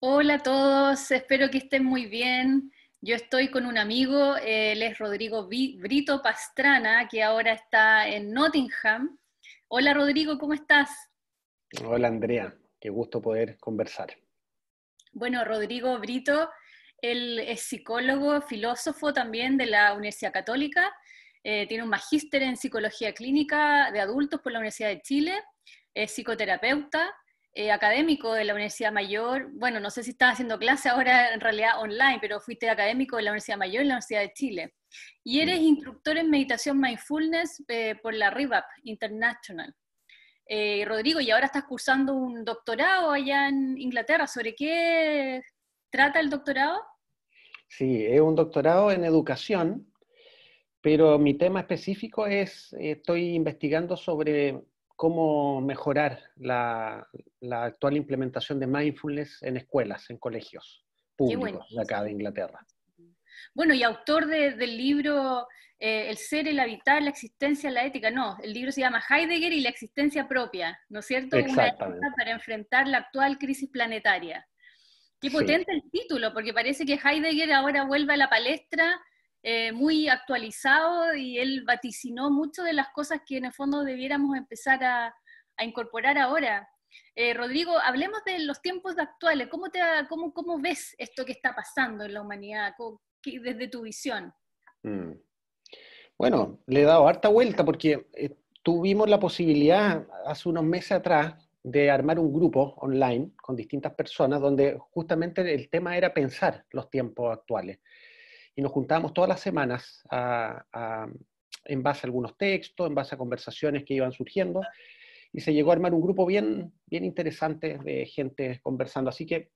Hola a todos, espero que estén muy bien. Yo estoy con un amigo, él es Rodrigo Brito Pastrana, que ahora está en Nottingham. Hola Rodrigo, ¿cómo estás? Hola Andrea, qué gusto poder conversar. Bueno, Rodrigo Brito, él es psicólogo, filósofo también de la Universidad Católica, tiene un magíster en psicología clínica de adultos por la Universidad de Chile, es psicoterapeuta, académico de la Universidad Mayor. Bueno, no sé si estás haciendo clase ahora en realidad online, pero fuiste académico de la Universidad Mayor y la Universidad de Chile. Y eres Mm. instructor en meditación mindfulness por la RIVAP International. Rodrigo, y ahora estás cursando un doctorado allá en Inglaterra. ¿Sobre qué trata el doctorado? Sí, es un doctorado en educación, pero mi tema específico es, estoy investigando sobre cómo mejorar la actual implementación de mindfulness en escuelas, en colegios Qué públicos de acá de buenísimo. Inglaterra. Bueno, y autor del libro El ser, el habitar, la existencia, la ética. No, el libro se llama Heidegger y la existencia propia, ¿no es cierto? Una ética Exactamente, para enfrentar la actual crisis planetaria. Qué sí. potente el título, porque parece que Heidegger ahora vuelve a la palestra muy actualizado y él vaticinó mucho de las cosas que en el fondo debiéramos empezar a incorporar ahora. Rodrigo, hablemos de los tiempos actuales. ¿Cómo ves esto que está pasando en la humanidad desde tu visión? Mm. Bueno, le he dado harta vuelta porque tuvimos la posibilidad hace unos meses atrás de armar un grupo online con distintas personas donde justamente el tema era pensar los tiempos actuales. Y nos juntábamos todas las semanas en base a algunos textos, en base a conversaciones que iban surgiendo, y se llegó a armar un grupo bien, bien interesante de gente conversando. Así que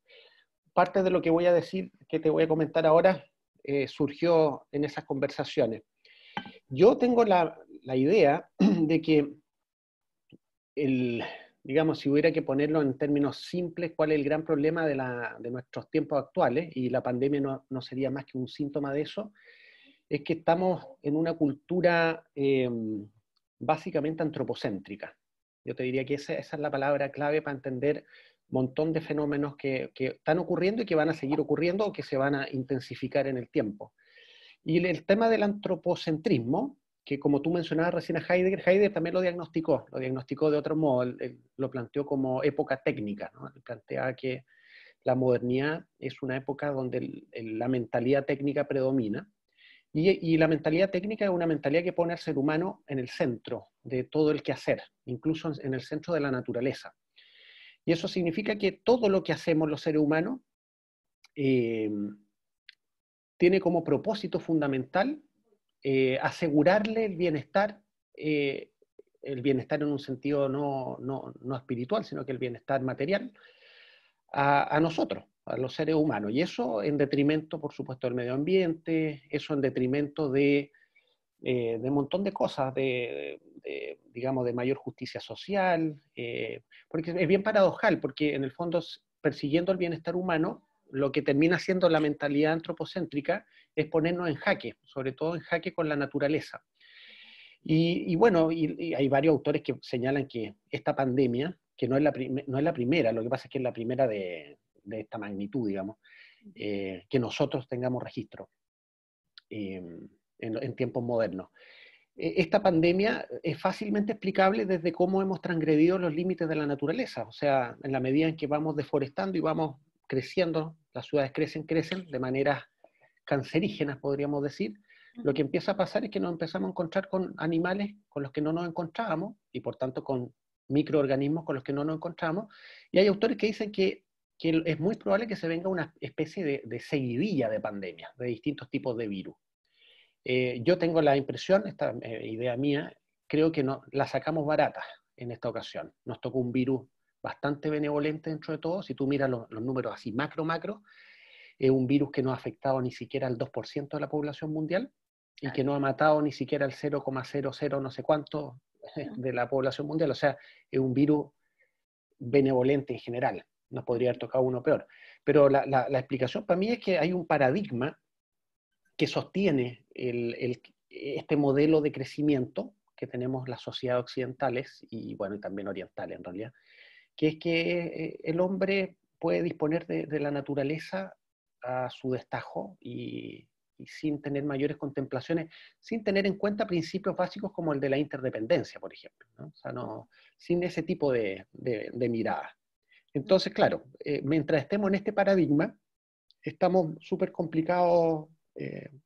parte de lo que voy a decir, que te voy a comentar ahora, surgió en esas conversaciones. Yo tengo la idea de que el, digamos, si hubiera que ponerlo en términos simples, cuál es el gran problema de nuestros tiempos actuales, y la pandemia no sería más que un síntoma de eso, es que estamos en una cultura básicamente antropocéntrica. Yo te diría que esa es la palabra clave para entender un montón de fenómenos que están ocurriendo y que van a seguir ocurriendo o que se van a intensificar en el tiempo. Y el tema del antropocentrismo, que como tú mencionabas recién a Heidegger, Heidegger también lo diagnosticó de otro modo, él lo planteó como época técnica, ¿no? Él plantea que la modernidad es una época donde la mentalidad técnica predomina, y la mentalidad técnica es una mentalidad que pone al ser humano en el centro de todo el quehacer, incluso en el centro de la naturaleza. Y eso significa que todo lo que hacemos los seres humanos eh, tiene como propósito fundamental asegurarle eh, el bienestar en un sentido no espiritual, sino que el bienestar material a nosotros, a los seres humanos. Y eso en detrimento, por supuesto, del medio ambiente, eso en detrimento de un montón de cosas, digamos, de mayor justicia social, porque es bien paradojal, porque en el fondo, persiguiendo el bienestar humano, lo que termina siendo la mentalidad antropocéntrica es ponernos en jaque, sobre todo en jaque con la naturaleza. Y bueno, y hay varios autores que señalan que esta pandemia, que no es la primera, lo que pasa es que es la primera de esta magnitud, digamos, que nosotros tengamos registro en tiempos modernos. Esta pandemia es fácilmente explicable desde cómo hemos transgredido los límites de la naturaleza. O sea, en la medida en que vamos deforestando y vamos creciendo, las ciudades crecen de maneras cancerígenas, podríamos decir. Lo que empieza a pasar es que nos empezamos a encontrar con animales con los que no nos encontrábamos y por tanto con microorganismos con los que no nos encontramos. Y hay autores que dicen que es muy probable que se venga una especie de seguidilla de pandemias, de distintos tipos de virus. Yo tengo la impresión, esta idea mía, creo que no, la sacamos barata en esta ocasión. Nos tocó un virus bastante benevolente dentro de todo. Si tú miras los números así macro, es un virus que no ha afectado ni siquiera al 2% de la población mundial y que no ha matado ni siquiera al 0,00 no sé cuánto de la población mundial. O sea, es un virus benevolente en general. Nos podría haber tocado uno peor. Pero la explicación para mí es que hay un paradigma que sostiene este modelo de crecimiento que tenemos las sociedades occidentales y bueno, y también orientales en realidad, que es que el hombre puede disponer de la naturaleza a su destajo y sin tener mayores contemplaciones, sin tener en cuenta principios básicos como el de la interdependencia, por ejemplo, ¿no? O sea, sin ese tipo de mirada. Entonces, claro, mientras estemos en este paradigma, estamos súper complicados,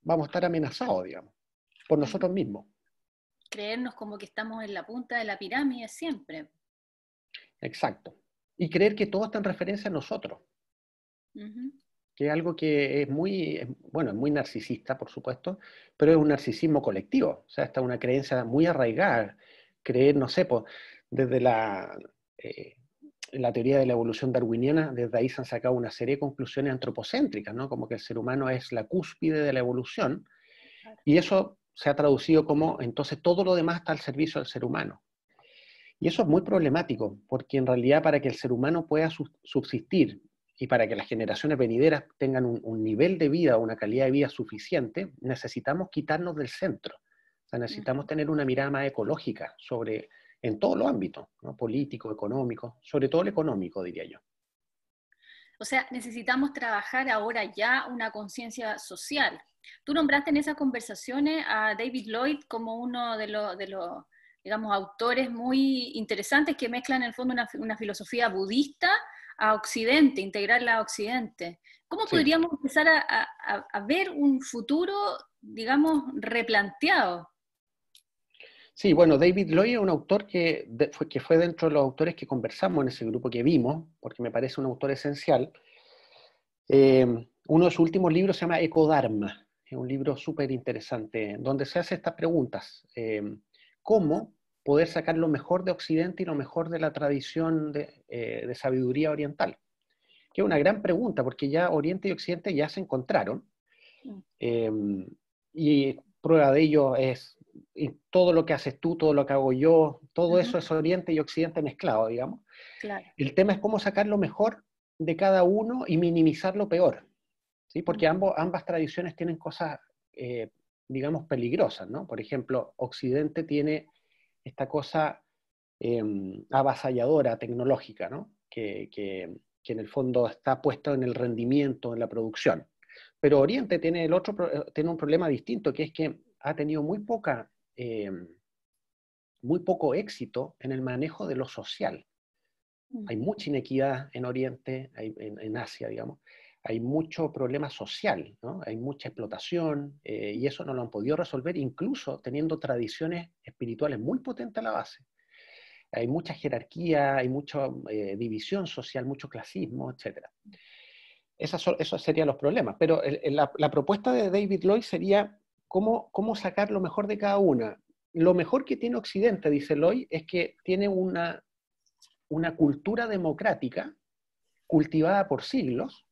vamos a estar amenazados, digamos, por nosotros mismos. Creernos como que estamos en la punta de la pirámide siempre. Exacto. Y creer que todo está en referencia a nosotros. Que es algo que es bueno, es muy narcisista, por supuesto, pero es un narcisismo colectivo. O sea, esta es una creencia muy arraigada. Creer, no sé, pues, desde la teoría de la evolución darwiniana, desde ahí se han sacado una serie de conclusiones antropocéntricas, ¿no? Como que el ser humano es la cúspide de la evolución, y eso se ha traducido como, entonces, todo lo demás está al servicio del ser humano. Y eso es muy problemático, porque en realidad para que el ser humano pueda subsistir y para que las generaciones venideras tengan un nivel de vida, una calidad de vida suficiente, necesitamos quitarnos del centro. O sea, necesitamos tener una mirada más ecológica en todos los ámbitos, ¿no? Político, económico, sobre todo el económico, diría yo. O sea, necesitamos trabajar ahora ya una conciencia social. Tú nombraste en esas conversaciones a David Lloyd como uno de los digamos, autores muy interesantes que mezclan en el fondo una filosofía budista a Occidente, integrarla a Occidente. ¿Cómo podríamos empezar a ver un futuro, digamos, replanteado? Sí, bueno, David Lloyd es un autor que fue dentro de los autores que conversamos en ese grupo que vimos, porque me parece un autor esencial. Uno de sus últimos libros se llama Ecodharma, es un libro súper interesante, donde se hace estas preguntas. ¿Cómo poder sacar lo mejor de Occidente y lo mejor de la tradición de sabiduría oriental? Que es una gran pregunta, porque ya Oriente y Occidente ya se encontraron, y prueba de ello es todo lo que haces tú, todo lo que hago yo, todo eso es Oriente y Occidente mezclado, digamos. Claro. El tema es cómo sacar lo mejor de cada uno y minimizar lo peor, ¿sí? Porque ambas tradiciones tienen cosas, digamos, peligrosas, ¿no? Por ejemplo, Occidente tiene esta cosa avasalladora, tecnológica, ¿no? Que en el fondo está puesto en el rendimiento, en la producción. Pero Oriente tiene tiene un problema distinto, que es que ha tenido muy poco éxito en el manejo de lo social. Hay mucha inequidad en Oriente, en Asia, digamos. Hay mucho problema social, ¿no? Hay mucha explotación, y eso no lo han podido resolver, incluso teniendo tradiciones espirituales muy potentes a la base. Hay mucha jerarquía, hay mucha división social, mucho clasismo, etc. Esos serían los problemas. Pero la propuesta de David Lloyd sería cómo sacar lo mejor de cada una. Lo mejor que tiene Occidente, dice Lloyd, es que tiene una cultura democrática cultivada por siglos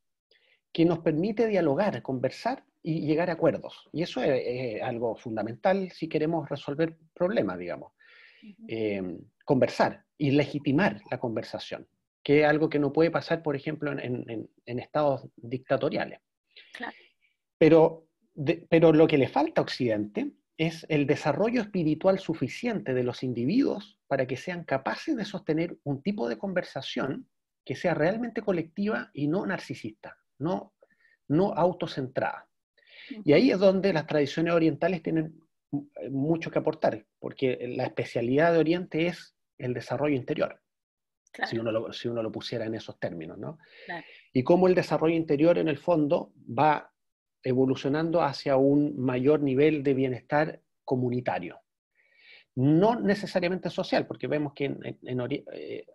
que nos permite dialogar, conversar y llegar a acuerdos. Y eso es algo fundamental si queremos resolver problemas, digamos. Conversar y legitimar la conversación, que es algo que no puede pasar, por ejemplo, en estados dictatoriales. Claro. Pero lo que le falta a Occidente es el desarrollo espiritual suficiente de los individuos para que sean capaces de sostener un tipo de conversación que sea realmente colectiva y no narcisista, no autocentrada. Y ahí es donde las tradiciones orientales tienen mucho que aportar, porque la especialidad de Oriente es el desarrollo interior, claro. si uno lo pusiera en esos términos, ¿no? Claro. Y cómo el desarrollo interior, en el fondo, va evolucionando hacia un mayor nivel de bienestar comunitario. No necesariamente social, porque vemos que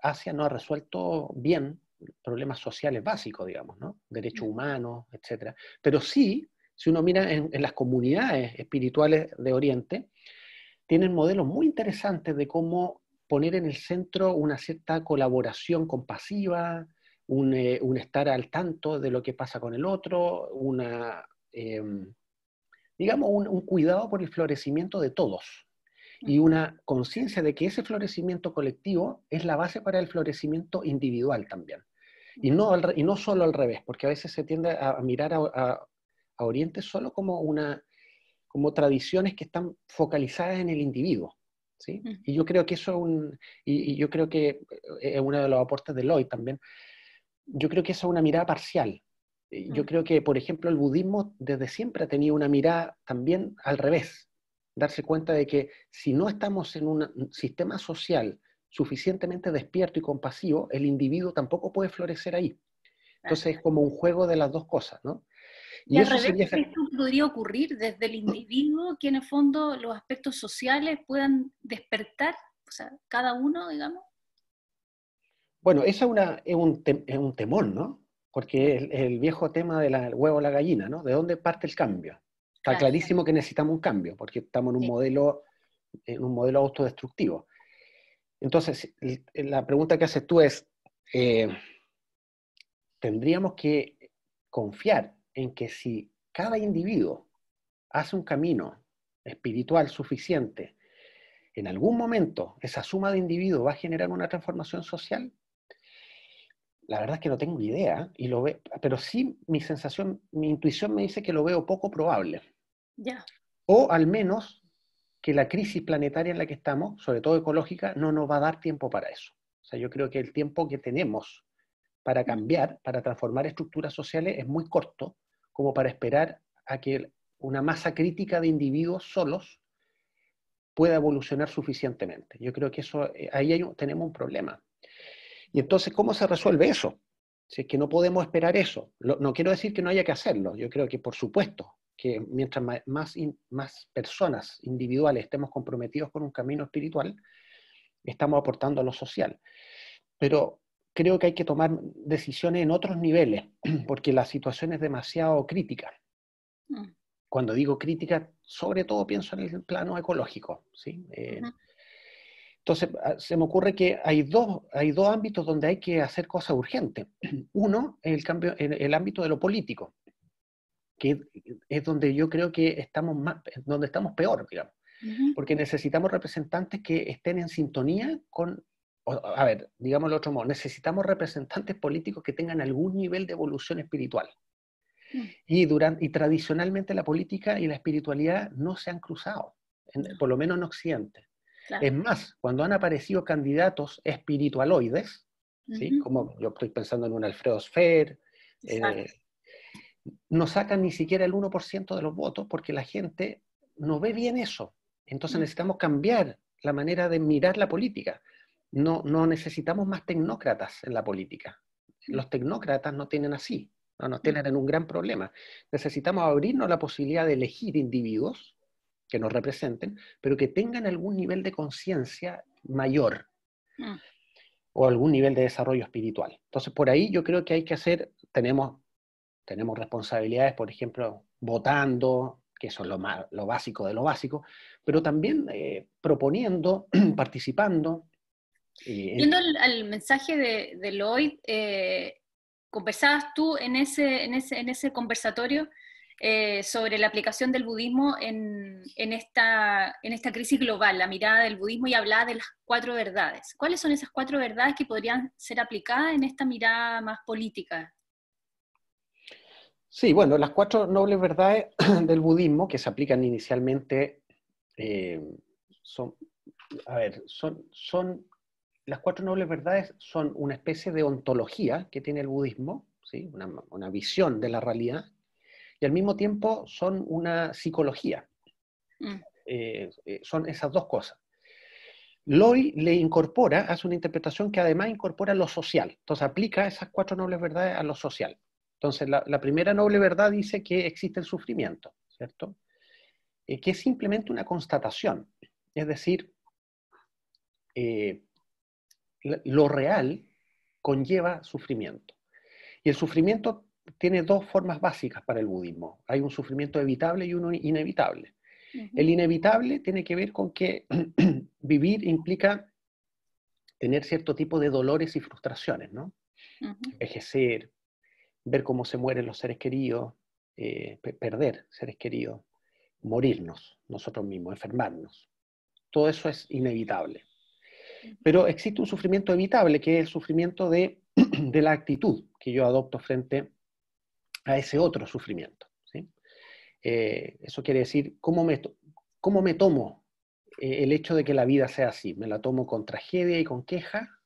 Asia no ha resuelto bien problemas sociales básicos, digamos, ¿no? Derechos humanos, etc. Pero sí, si uno mira en las comunidades espirituales de Oriente, tienen modelos muy interesantes de cómo poner en el centro una cierta colaboración compasiva, un estar al tanto de lo que pasa con el otro, digamos, un cuidado por el florecimiento de todos y una conciencia de que ese florecimiento colectivo es la base para el florecimiento individual también. Y no solo al revés, porque a veces se tiende a mirar a Oriente solo como tradiciones que están focalizadas en el individuo, ¿sí? Y yo creo que eso es yo creo que es uno de los aportes de Lloyd también. yo creo que esa es una mirada parcial. Yo creo que, por ejemplo, el budismo desde siempre ha tenido una mirada también al revés. Darse cuenta de que si no estamos en un sistema social suficientemente despierto y compasivo, el individuo tampoco puede florecer ahí. Entonces es como un juego de las dos cosas, ¿no? Y Y al eso revés, sería... ¿esto podría ocurrir desde el individuo que en el fondo los aspectos sociales puedan despertar? O sea, cada uno, digamos. Bueno, esa es un temor, ¿no? Porque el viejo tema del huevo o la gallina, ¿no? ¿De dónde parte el cambio? Está Claro. clarísimo que necesitamos un cambio, porque estamos Sí. en un modelo autodestructivo. Entonces, la pregunta que haces tú es, eh, tendríamos que confiar en que si cada individuo hace un camino espiritual suficiente, en algún momento esa suma de individuos va a generar una transformación social. La verdad es que no tengo idea, pero sí mi sensación, mi intuición me dice que lo veo poco probable. Ya. O al menos que la crisis planetaria en la que estamos, sobre todo ecológica, no nos va a dar tiempo para eso. O sea, yo creo que el tiempo que tenemos para cambiar, para transformar estructuras sociales, es muy corto, como para esperar a que una masa crítica de individuos solos pueda evolucionar suficientemente. Yo creo que eso, tenemos un problema. Y entonces, ¿cómo se resuelve eso? Si es que no podemos esperar eso. No quiero decir que no haya que hacerlo. Yo creo que, por supuesto, que mientras más personas individuales estemos comprometidos con un camino espiritual, estamos aportando a lo social. Pero creo que hay que tomar decisiones en otros niveles, porque la situación es demasiado crítica. Mm. Cuando digo crítica, sobre todo pienso en el plano ecológico, ¿sí? Entonces, se me ocurre que hay dos ámbitos donde hay que hacer cosas urgentes. Uno es el cambio en el ámbito de lo político, que es donde yo creo que donde estamos peor, digamos, porque necesitamos representantes que estén en sintonía con, a ver, digámoslo de otro modo, necesitamos representantes políticos que tengan algún nivel de evolución espiritual. Y tradicionalmente la política y la espiritualidad no se han cruzado, por lo menos en Occidente. Claro. Es más, cuando han aparecido candidatos espiritualoides, ¿sí? Como yo estoy pensando en un Alfredo Sfer, Exacto. no sacan ni siquiera el 1% de los votos porque la gente no ve bien eso. Entonces necesitamos cambiar la manera de mirar la política. No necesitamos más tecnócratas en la política. Los tecnócratas no tienen así, no nos tienen en un gran problema. Necesitamos abrirnos la posibilidad de elegir individuos que nos representen, pero que tengan algún nivel de conciencia mayor o algún nivel de desarrollo espiritual. Entonces, por ahí yo creo que hay que tenemos responsabilidades, por ejemplo, votando, que eso es lo básico de lo básico, pero también proponiendo, participando. Viendo el mensaje de Lloyd, conversabas tú en ese conversatorio sobre la aplicación del budismo en esta crisis global, la mirada del budismo, y hablaba de las 4 verdades. ¿Cuáles son esas 4 verdades que podrían ser aplicadas en esta mirada más política? Sí, bueno, las 4 nobles verdades del budismo que se aplican inicialmente eh, son, a ver, las 4 nobles verdades son una especie de ontología que tiene el budismo, ¿sí? Una visión de la realidad, y al mismo tiempo son una psicología. Mm. Son esas dos cosas. Loy le incorpora, hace una interpretación que además incorpora lo social. Entonces aplica esas 4 nobles verdades a lo social. Entonces la primera noble verdad dice que existe el sufrimiento, ¿cierto? Que es simplemente una constatación. Es decir, eh, lo real conlleva sufrimiento. Y el sufrimiento tiene dos formas básicas para el budismo. Hay un sufrimiento evitable y uno inevitable. El inevitable tiene que ver con que vivir implica tener cierto tipo de dolores y frustraciones, ¿no? Envejecer, ver cómo se mueren los seres queridos, perder seres queridos, morirnos nosotros mismos, enfermarnos. Todo eso es inevitable. Pero existe un sufrimiento evitable, que es el sufrimiento de la actitud que yo adopto frente a ese otro sufrimiento, ¿sí? Eso quiere decir, cómo me tomo el hecho de que la vida sea así? ¿Me la tomo con tragedia y con queja?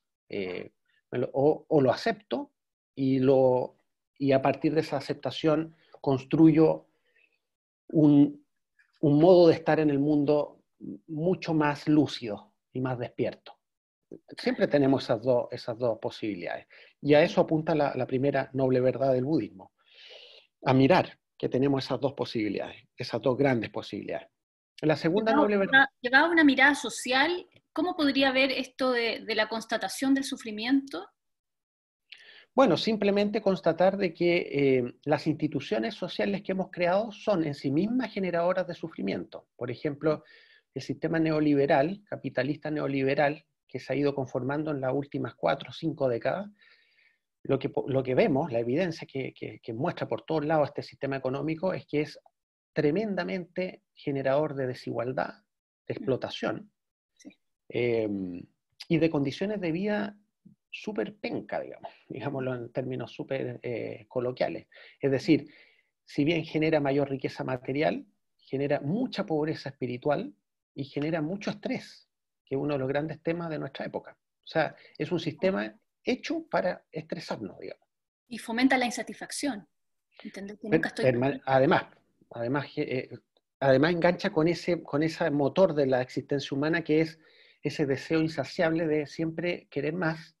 O lo acepto y a partir de esa aceptación construyo un modo de estar en el mundo mucho más lúcido y más despierto. Siempre tenemos esas dos posibilidades. Y a eso apunta la primera noble verdad del budismo. A mirar que tenemos esas dos posibilidades, esas dos grandes posibilidades. La segunda noble verdad... Llevado a una mirada social, ¿cómo podría ver esto de la constatación del sufrimiento? Bueno, simplemente constatar de que las instituciones sociales que hemos creado son en sí mismas generadoras de sufrimiento. Por ejemplo, el sistema neoliberal, capitalista neoliberal, que se ha ido conformando en las últimas 4 o 5 décadas, lo que vemos, la evidencia que muestra por todos lados este sistema económico es que es tremendamente generador de desigualdad, de explotación, Sí. Y de condiciones de vida súper penca, digámoslo en términos súper coloquiales. Es decir, si bien genera mayor riqueza material, genera mucha pobreza espiritual y genera mucho estrés, que es uno de los grandes temas de nuestra época. O sea, es un sistema hecho para estresarnos, digamos. Y fomenta la insatisfacción. ¿Entendés? Que nunca estoy... Además engancha con ese motor de la existencia humana que es ese deseo insaciable de siempre querer más,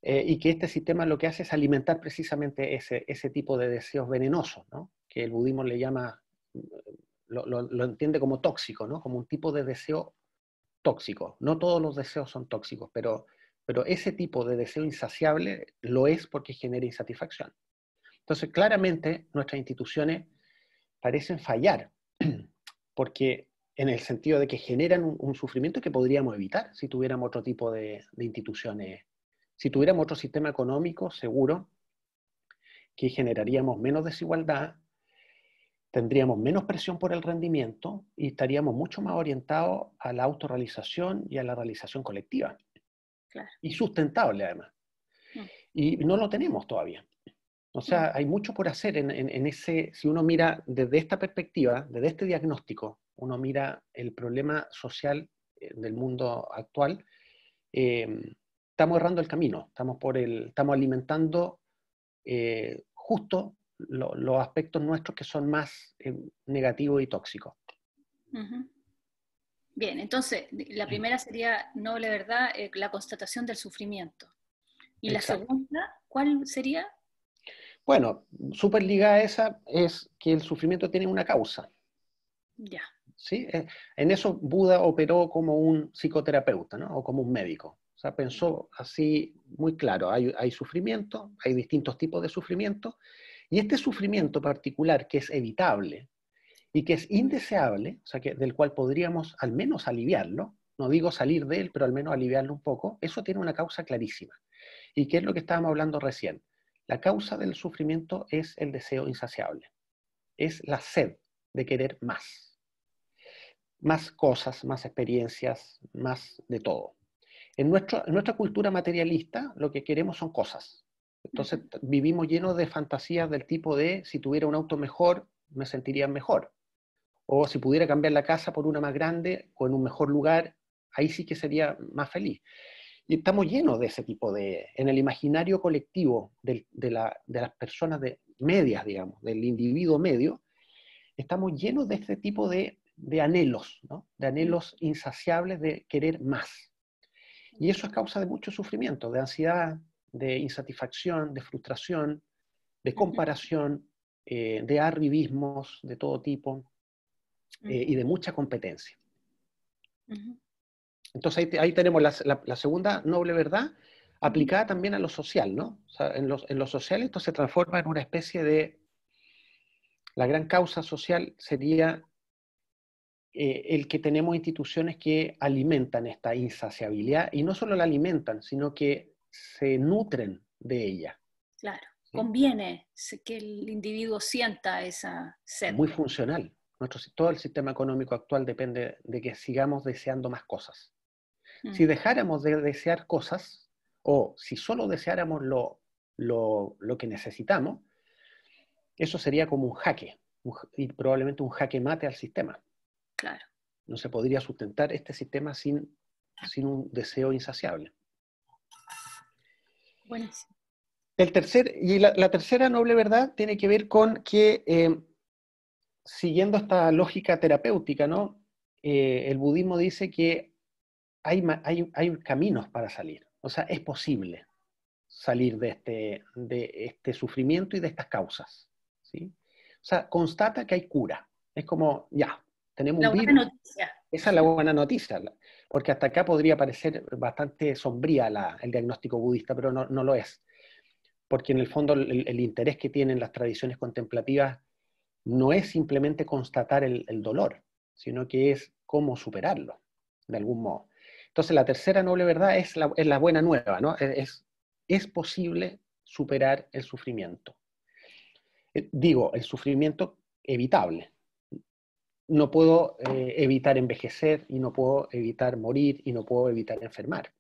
y que este sistema lo que hace es alimentar precisamente ese tipo de deseos venenosos, ¿no? Que el budismo le llama, lo entiende como tóxico, ¿no? Como un tipo de deseo tóxico. No todos los deseos son tóxicos, pero ese tipo de deseo insaciable lo es porque genera insatisfacción. Entonces, claramente, nuestras instituciones parecen fallar, porque en el sentido de que generan un sufrimiento que podríamos evitar si tuviéramos otro tipo de instituciones. Si tuviéramos otro sistema económico, seguro que generaríamos menos desigualdad, tendríamos menos presión por el rendimiento y estaríamos mucho más orientados a la autorrealización y a la realización colectiva. Claro. Y sustentable, además. Y no lo tenemos todavía. O sea, hay mucho por hacer en ese, si uno mira desde esta perspectiva, desde este diagnóstico, uno mira el problema social del mundo actual, estamos errando el camino, estamos alimentando justo los aspectos nuestros que son más negativos y tóxicos. Bien, entonces, la primera sería noble verdad, la constatación del sufrimiento. ¿Y la Exacto. segunda, cuál sería? Bueno, súper ligada a esa es que el sufrimiento tiene una causa. Ya. ¿Sí? En eso Buda operó como un psicoterapeuta, ¿no? O como un médico. O sea, pensó así muy claro, hay sufrimiento, hay distintos tipos de sufrimiento, y este sufrimiento particular que es evitable y que es indeseable, o sea, del cual podríamos al menos aliviarlo, no digo salir de él, pero al menos aliviarlo un poco, eso tiene una causa clarísima. ¿Y qué es lo que estábamos hablando recién? La causa del sufrimiento es el deseo insaciable, es la sed de querer más. Más cosas, más experiencias, más de todo. En nuestra cultura materialista lo que queremos son cosas. Entonces vivimos llenos de fantasías del tipo de si tuviera un auto mejor, me sentiría mejor. O si pudiera cambiar la casa por una más grande o en un mejor lugar, ahí sí que sería más feliz. Y estamos llenos de ese tipo en el imaginario colectivo de las personas medias, digamos, del individuo medio, estamos llenos de este tipo de anhelos, ¿no? De anhelos insaciables de querer más. Y eso es causa de mucho sufrimiento, de ansiedad, de insatisfacción, de frustración, de comparación, de arribismos de todo tipo, y de mucha competencia. Entonces ahí tenemos la segunda noble verdad aplicada también a lo social, ¿no? O sea, en lo social esto se transforma en una especie de... La gran causa social sería el que tenemos instituciones que alimentan esta insaciabilidad, y no solo la alimentan, sino que se nutren de ella. Claro, ¿Sí? conviene que el individuo sienta esa sed. Muy funcional. Todo el sistema económico actual depende de que sigamos deseando más cosas. Si dejáramos de desear cosas, o si solo deseáramos lo que necesitamos, eso sería como un jaque, y probablemente un jaque mate al sistema. Claro. No se podría sustentar este sistema sin un deseo insaciable. Buenísimo. La tercera noble verdad tiene que ver con que, siguiendo esta lógica terapéutica, ¿no? El budismo dice que hay caminos para salir. O sea, es posible salir de este sufrimiento y de estas causas, ¿sí? O sea, constata que hay cura. Es como, ya, tenemos La un buena virus, noticia. esa es la buena noticia, porque hasta acá podría parecer bastante sombría el diagnóstico budista, pero no lo es. Porque en el fondo el interés que tienen las tradiciones contemplativas no es simplemente constatar el dolor, sino que es cómo superarlo, de algún modo. Entonces la tercera noble verdad es la buena nueva, ¿no? Es posible superar el sufrimiento. Digo, el sufrimiento evitable. No puedo evitar envejecer, y no puedo evitar morir, y no puedo evitar enfermar.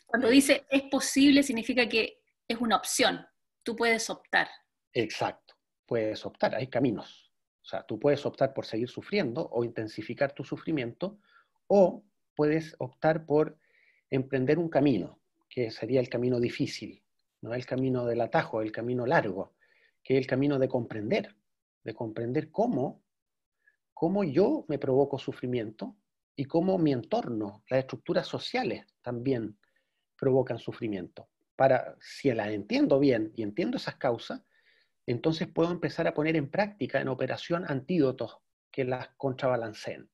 Cuando dice es posible, significa que es una opción. Tú puedes optar. Exacto. Puedes optar, hay caminos. O sea, tú puedes optar por seguir sufriendo o intensificar tu sufrimiento, o puedes optar por emprender un camino, que sería el camino difícil, no el camino del atajo, el camino largo, que es el camino de comprender cómo yo me provoco sufrimiento y cómo mi entorno, las estructuras sociales también provocan sufrimiento. Para, si las entiendo bien y entiendo esas causas, entonces puedo empezar a poner en práctica, en operación, antídotos que las contrabalanceen.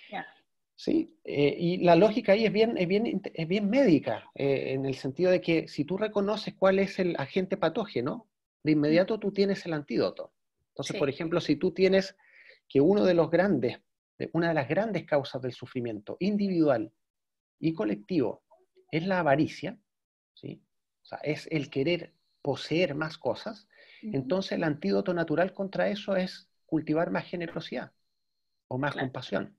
Yeah. ¿Sí? Y la lógica ahí es bien médica, en el sentido de que si tú reconoces cuál es el agente patógeno, de inmediato tú tienes el antídoto. Entonces, por Sí. ejemplo, si tú tienes que una de las grandes causas del sufrimiento individual y colectivo es la avaricia, ¿sí? O sea, es el querer poseer más cosas, entonces el antídoto natural contra eso es cultivar más generosidad o más Claro. compasión.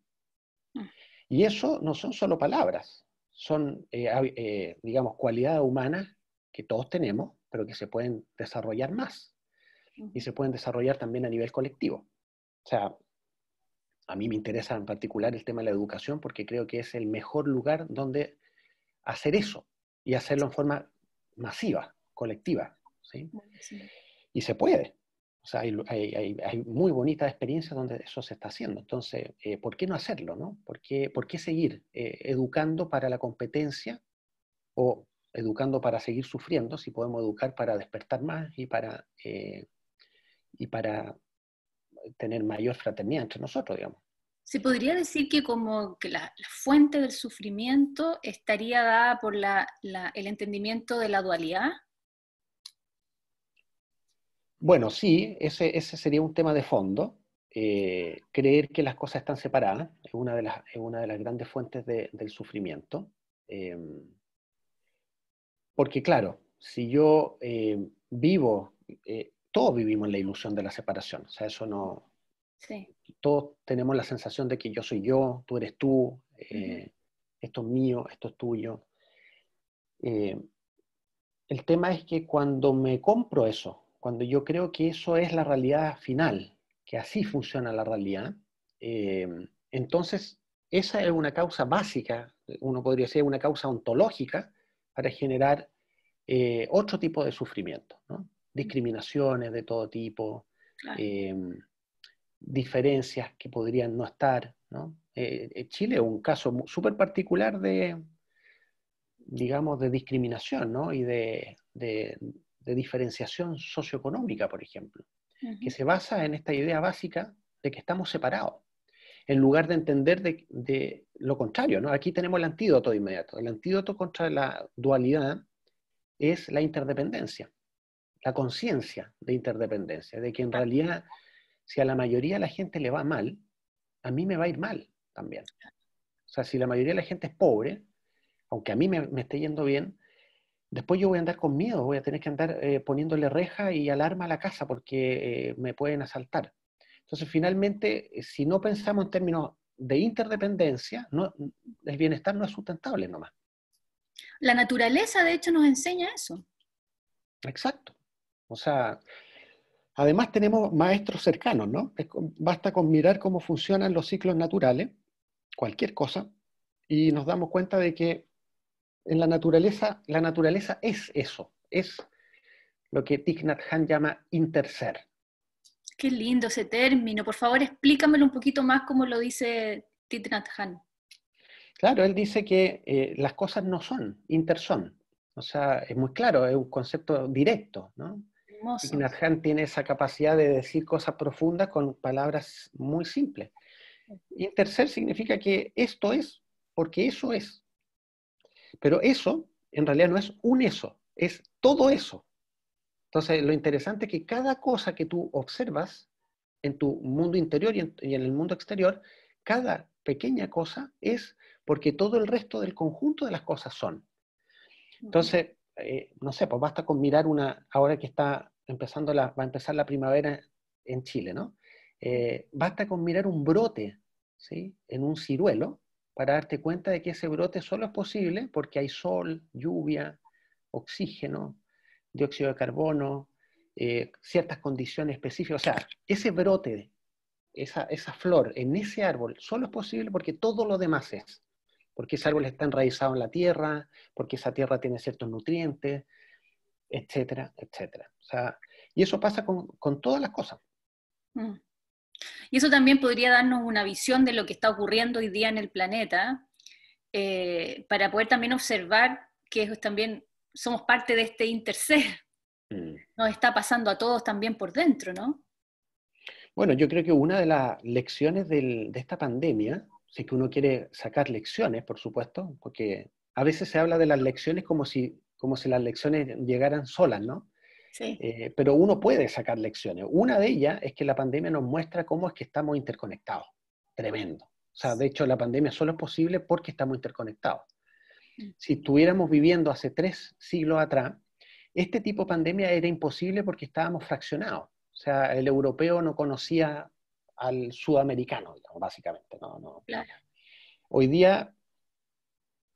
Y eso no son solo palabras, son, digamos, cualidades humanas que todos tenemos, pero que se pueden desarrollar más y se pueden desarrollar también a nivel colectivo. O sea, a mí me interesa en particular el tema de la educación porque creo que es el mejor lugar donde hacer eso y hacerlo en forma masiva, colectiva, ¿sí? Buenísimo. Y se puede. O sea, hay muy bonitas experiencias donde eso se está haciendo. Entonces, ¿por qué no hacerlo, no? ¿Por qué seguir educando para la competencia o educando para seguir sufriendo si podemos educar para despertar más y para tener mayor fraternidad entre nosotros, digamos? Se podría decir que como que la fuente del sufrimiento estaría dada por el entendimiento de la dualidad. Bueno, sí, ese sería un tema de fondo. Creer que las cosas están separadas es una de las grandes fuentes del sufrimiento. Eh, Porque claro, si yo todos vivimos en la ilusión de la separación. O sea, eso no, Sí. todos tenemos la sensación de que yo soy yo, tú eres tú, esto es mío, esto es tuyo. Eh, el tema es que cuando me compro eso, cuando yo creo que eso es la realidad final, que así funciona la realidad, eh, entonces esa es una causa básica, uno podría decir una causa ontológica para generar otro tipo de sufrimiento, ¿no? Discriminaciones de todo tipo, Claro. eh, diferencias que podrían no estar, ¿no? Chile es un caso súper particular digamos, de discriminación, ¿no? Y de diferenciación socioeconómica, por ejemplo, que se basa en esta idea básica de que estamos separados, en lugar de entender de lo contrario, ¿no? Aquí tenemos el antídoto de inmediato. El antídoto contra la dualidad es la interdependencia, la conciencia de interdependencia, de que en realidad, si a la mayoría de la gente le va mal, a mí me va a ir mal también. O sea, si la mayoría de la gente es pobre, aunque a mí me esté yendo bien, después yo voy a andar con miedo, voy a tener que andar poniéndole reja y alarma a la casa porque me pueden asaltar. Entonces, finalmente, si no pensamos en términos de interdependencia, el bienestar no es sustentable nomás. La naturaleza, de hecho, nos enseña eso. Exacto. O sea, además tenemos maestros cercanos, ¿no? Basta con mirar cómo funcionan los ciclos naturales, cualquier cosa, y nos damos cuenta de que en la naturaleza es eso, es lo que Thich Nhat Hanh llama interser. Qué lindo ese término. Por favor, explícamelo un poquito más como lo dice Thich Nhat Hanh. Claro, él dice que las cosas no son, interson. O sea, es muy claro, es un concepto directo, ¿no? Thich Hermoso. Nhat Hanh tiene esa capacidad de decir cosas profundas con palabras muy simples. Interser significa que esto es porque eso es. Pero eso, en realidad, no es un eso, es todo eso. Entonces, lo interesante es que cada cosa que tú observas en tu mundo interior y en el mundo exterior, cada pequeña cosa es porque todo el resto del conjunto de las cosas son. Entonces, no sé, pues basta con mirar ahora que está empezando va a empezar la primavera en Chile, ¿no? Basta con mirar un brote, ¿sí? En un ciruelo para darte cuenta de que ese brote solo es posible porque hay sol, lluvia, oxígeno, dióxido de carbono, ciertas condiciones específicas. O sea, ese brote, esa flor en ese árbol solo es posible porque todo lo demás es. Porque ese árbol está enraizado en la tierra, porque esa tierra tiene ciertos nutrientes, etcétera, etcétera. O sea, y eso pasa con todas las cosas. Mm. Y eso también podría darnos una visión de lo que está ocurriendo hoy día en el planeta, para poder también observar que también somos parte de este interser. Mm. Nos está pasando a todos también por dentro, ¿no? Bueno, yo creo que una de las lecciones de esta pandemia, si es que uno quiere sacar lecciones, por supuesto, porque a veces se habla de las lecciones como si las lecciones llegaran solas, ¿no? Sí. Pero uno puede sacar lecciones. Una de ellas es que la pandemia nos muestra cómo es que estamos interconectados. Tremendo. O sea, de hecho, la pandemia solo es posible porque estamos interconectados. Si estuviéramos viviendo hace 3 siglos atrás, este tipo de pandemia era imposible porque estábamos fraccionados. O sea, el europeo no conocía al sudamericano, digamos, básicamente. No. Claro. Hoy día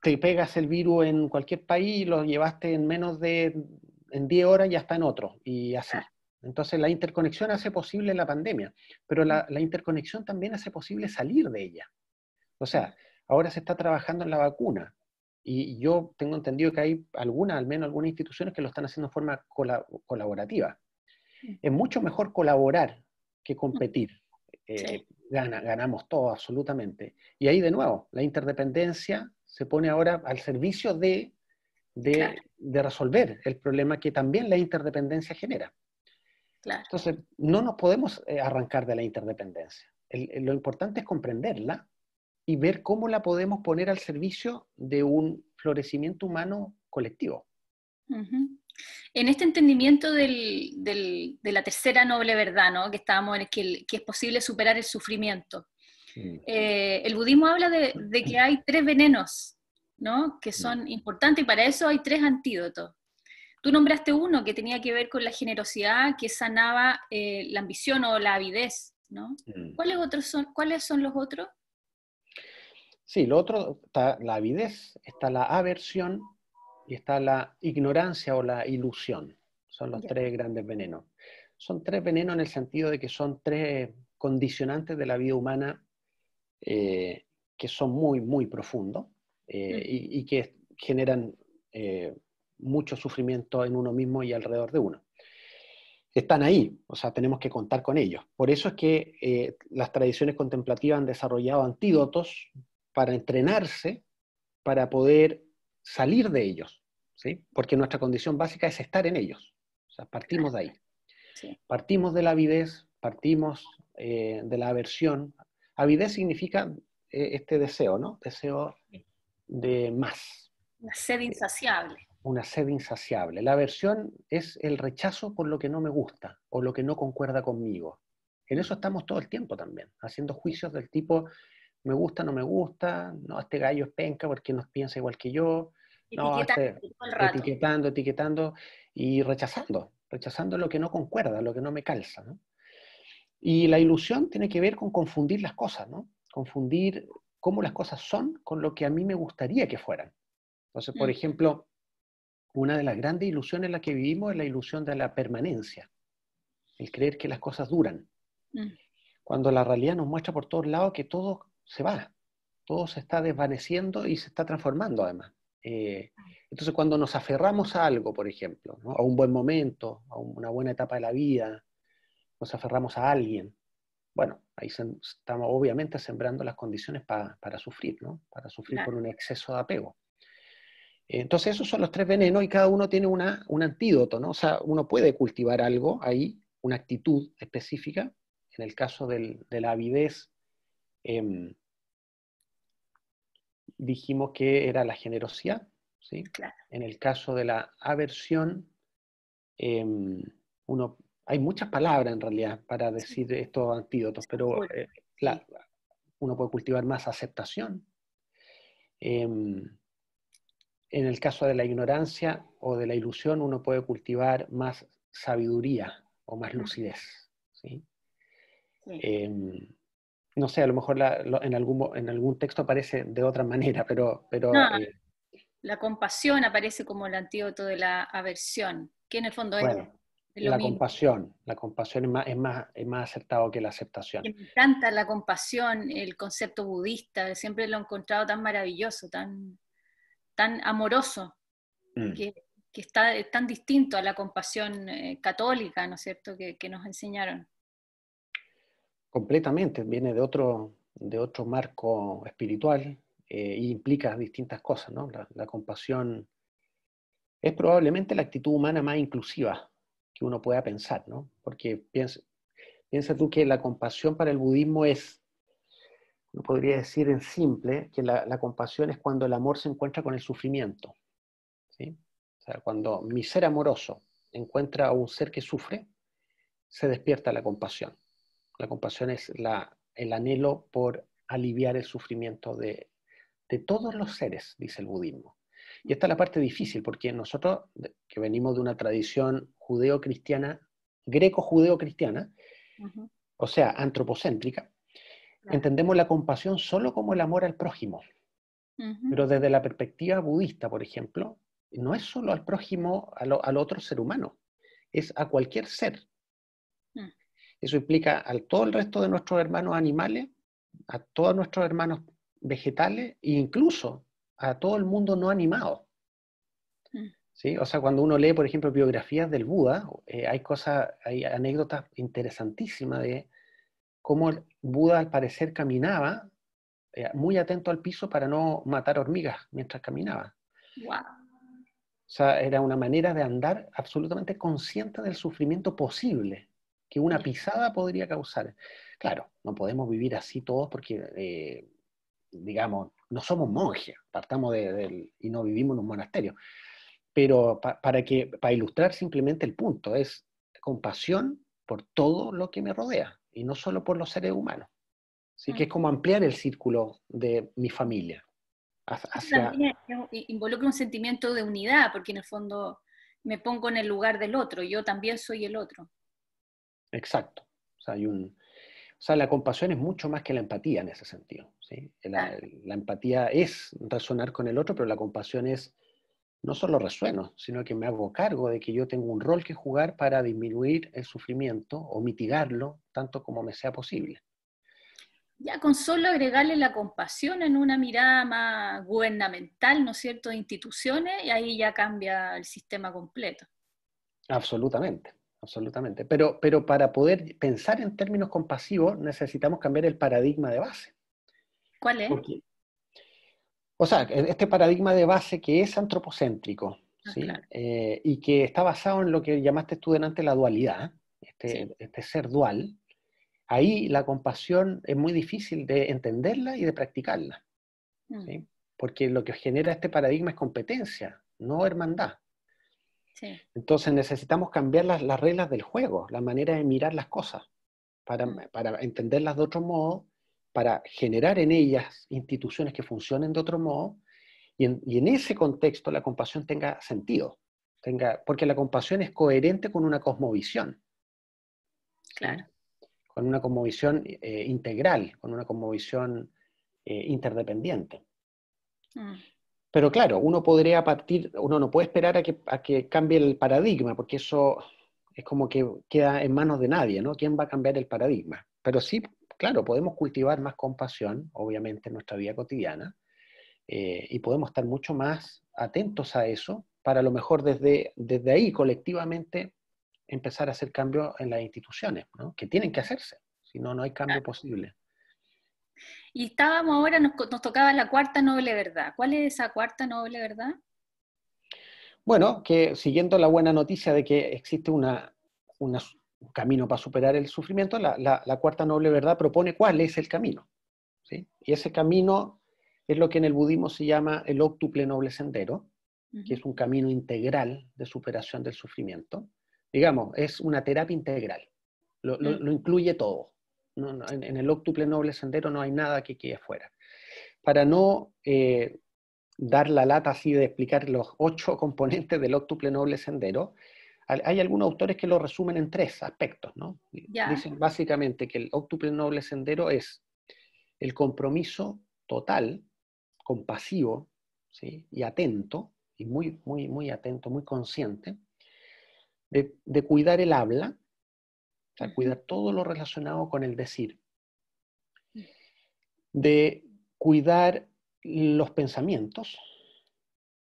te pegas el virus en cualquier país y lo llevaste en 10 horas ya está en otro, y así. Entonces la interconexión hace posible la pandemia, pero la interconexión también hace posible salir de ella. O sea, ahora se está trabajando en la vacuna, y yo tengo entendido que hay al menos algunas instituciones que lo están haciendo de forma colaborativa. Es mucho mejor colaborar que competir. Sí, Ganamos todo absolutamente. Y ahí de nuevo, la interdependencia se pone ahora al servicio claro, de resolver el problema que también la interdependencia genera. claro. Entonces, no nos podemos arrancar de la interdependencia. Lo importante es comprenderla y ver cómo la podemos poner al servicio de un florecimiento humano colectivo. Ujú. En este entendimiento de la tercera noble verdad, ¿no? Que estábamos en que es posible superar el sufrimiento. Mm. El budismo habla de que hay 3 venenos, ¿no? Que Mm. son importantes y para eso hay 3 antídotos. Tú nombraste uno que tenía que ver con la generosidad, que sanaba la ambición o la avidez, ¿no? Mm. ¿Cuáles son los otros? Sí, lo otro está la avidez, está la aversión y está la ignorancia o la ilusión. Son los Ya. 3 grandes venenos. Son 3 venenos en el sentido de que son 3 condicionantes de la vida humana, eh, que son muy, muy profundos, y que generan mucho sufrimiento en uno mismo y alrededor de uno. Están ahí, o sea, tenemos que contar con ellos. Por eso es que las tradiciones contemplativas han desarrollado antídotos para entrenarse, para poder salir de ellos, ¿sí? Porque nuestra condición básica es estar en ellos. O sea, partimos de ahí. Sí. Partimos de la avidez, partimos de la aversión. Avidez significa este deseo, ¿no? Deseo de más. La sed insaciable. Una sed insaciable. La aversión es el rechazo por lo que no me gusta o lo que no concuerda conmigo. En eso estamos todo el tiempo también, haciendo juicios del tipo, me gusta, no me gusta, no, este gallo es penca porque no piensa igual que yo, no, Etiquetando todo el rato. etiquetando y rechazando lo que no concuerda, lo que no me calza, ¿no? Y la ilusión tiene que ver con confundir las cosas, ¿no? Confundir cómo las cosas son con lo que a mí me gustaría que fueran. Entonces, por ejemplo, una de las grandes ilusiones en las que vivimos es la ilusión de la permanencia, el creer que las cosas duran, cuando la realidad nos muestra por todos lados que todo se va, todo se está desvaneciendo y se está transformando además. Entonces, cuando nos aferramos a algo, por ejemplo, ¿no? A un buen momento, a una buena etapa de la vida, nos aferramos a alguien, bueno, ahí estamos obviamente sembrando las condiciones para sufrir, ¿no? Para sufrir por Claro. un exceso de apego. Entonces, esos son los tres venenos y cada uno tiene un antídoto, ¿no? O sea, uno puede cultivar algo ahí, una actitud específica. En el caso de la avidez, dijimos que era la generosidad, ¿sí? Claro. En el caso de la aversión, hay muchas palabras en realidad para Sí, decir estos antídotos, pero seguro. Sí. uno puede cultivar más aceptación. En el caso de la ignorancia o de la ilusión, uno puede cultivar más sabiduría o más Ujú. lucidez, ¿sí? Sí. No sé, a lo mejor en algún texto aparece de otra manera, No, la compasión aparece como el antídoto de la aversión, que en el fondo bueno, es lo mismo. la compasión es más acertado que la aceptación. Que me encanta la compasión, el concepto budista, siempre lo he encontrado tan maravilloso, tan amoroso, Mm. que, es tan distinto a la compasión católica, ¿no es cierto?, que nos enseñaron. Completamente, viene de otro marco espiritual e implica distintas cosas, ¿no? La compasión es probablemente la actitud humana más inclusiva que uno pueda pensar, ¿no? Porque piensa tú que la compasión para el budismo uno podría decir en simple, que la compasión es cuando el amor se encuentra con el sufrimiento, ¿sí? O sea, cuando mi ser amoroso encuentra a un ser que sufre, se despierta la compasión. La compasión es el anhelo por aliviar el sufrimiento de todos los seres, dice el budismo. Y esta es la parte difícil, porque nosotros, que venimos de una tradición judeo-cristiana, greco-judeo-cristiana, Ujú. o sea, antropocéntrica, Claro. entendemos la compasión solo como el amor al prójimo. Ujú. Pero desde la perspectiva budista, por ejemplo, no es solo al prójimo, al otro ser humano, es a cualquier ser. Mm. Eso implica a todo el resto de nuestros hermanos animales, a todos nuestros hermanos vegetales e incluso a todo el mundo no animado. Mm. ¿Sí? O sea, cuando uno lee, por ejemplo, biografías del Buda, hay anécdotas interesantísimas de cómo el Buda al parecer caminaba muy atento al piso para no matar hormigas mientras caminaba. Wow. O sea, era una manera de andar absolutamente consciente del sufrimiento posible que una Ya. pisada podría causar. Claro, no podemos vivir así todos porque, digamos, no somos monjes, partamos y no vivimos en un monasterio. Pero para ilustrar simplemente el punto, es compasión por todo lo que me rodea y no solo por los seres humanos. Así que Mm. es como ampliar el círculo de mi familia Eso hacia. también involucra un sentimiento de unidad, porque en el fondo me pongo en el lugar del otro, yo también soy el otro. Exacto. O sea, la compasión es mucho más que la empatía en ese sentido, ¿sí? Claro. La empatía es resonar con el otro, pero la compasión es no solo resueno, sino que me hago cargo de que yo tengo un rol que jugar para disminuir el sufrimiento o mitigarlo tanto como me sea posible. Ya con solo agregarle la compasión en una mirada más gubernamental, ¿no es cierto?, de instituciones, y ahí ya cambia el sistema completo. Absolutamente, absolutamente. Pero para poder pensar en términos compasivos necesitamos cambiar el paradigma de base. ¿Cuál es? Porque, o sea, este paradigma de base que es antropocéntrico, Ah, ¿sí? claro, Y que está basado en lo que llamaste tú delante la dualidad, sí. este ser dual, ahí la compasión es muy difícil de entenderla y de practicarla, Mm. ¿sí? Porque lo que genera este paradigma es competencia, no hermandad. Sí. Entonces necesitamos cambiar las reglas del juego, la manera de mirar las cosas, Mm. para entenderlas de otro modo, para generar en ellas instituciones que funcionen de otro modo, y en ese contexto la compasión tenga sentido, porque la compasión es coherente con una cosmovisión, Claro. ¿sí? Con una cosmovisión integral, con una cosmovisión interdependiente. Mm. Pero claro, uno no puede esperar a que cambie el paradigma, porque eso es como que queda en manos de nadie, ¿no? ¿Quién va a cambiar el paradigma? Pero sí, claro, podemos cultivar más compasión, obviamente, en nuestra vida cotidiana, y podemos estar mucho más atentos a eso para a lo mejor desde ahí colectivamente empezar a hacer cambios en las instituciones, ¿no? Que tienen que hacerse, si no, no hay cambio posible. Y estábamos ahora, nos tocaba la cuarta noble verdad. ¿Cuál es esa cuarta noble verdad? Bueno, que siguiendo la buena noticia de que existe un camino para superar el sufrimiento, la cuarta noble verdad propone cuál es el camino, ¿sí? Y ese camino es lo que en el budismo se llama el óctuple noble sendero, que es un camino integral de superación del sufrimiento. Digamos, es una terapia integral, lo incluye todo. En el óctuple noble sendero no hay nada que quede fuera. Para no dar la lata así de explicar los 8 componentes del óctuple noble sendero, hay algunos autores que lo resumen en 3 aspectos, ¿no? Ya. Dicen básicamente que el óctuple noble sendero es el compromiso total, compasivo, ¿sí? Y atento, y muy, muy, muy atento, muy consciente, de cuidar el habla, o sea, cuidar todo lo relacionado con el decir, de cuidar los pensamientos,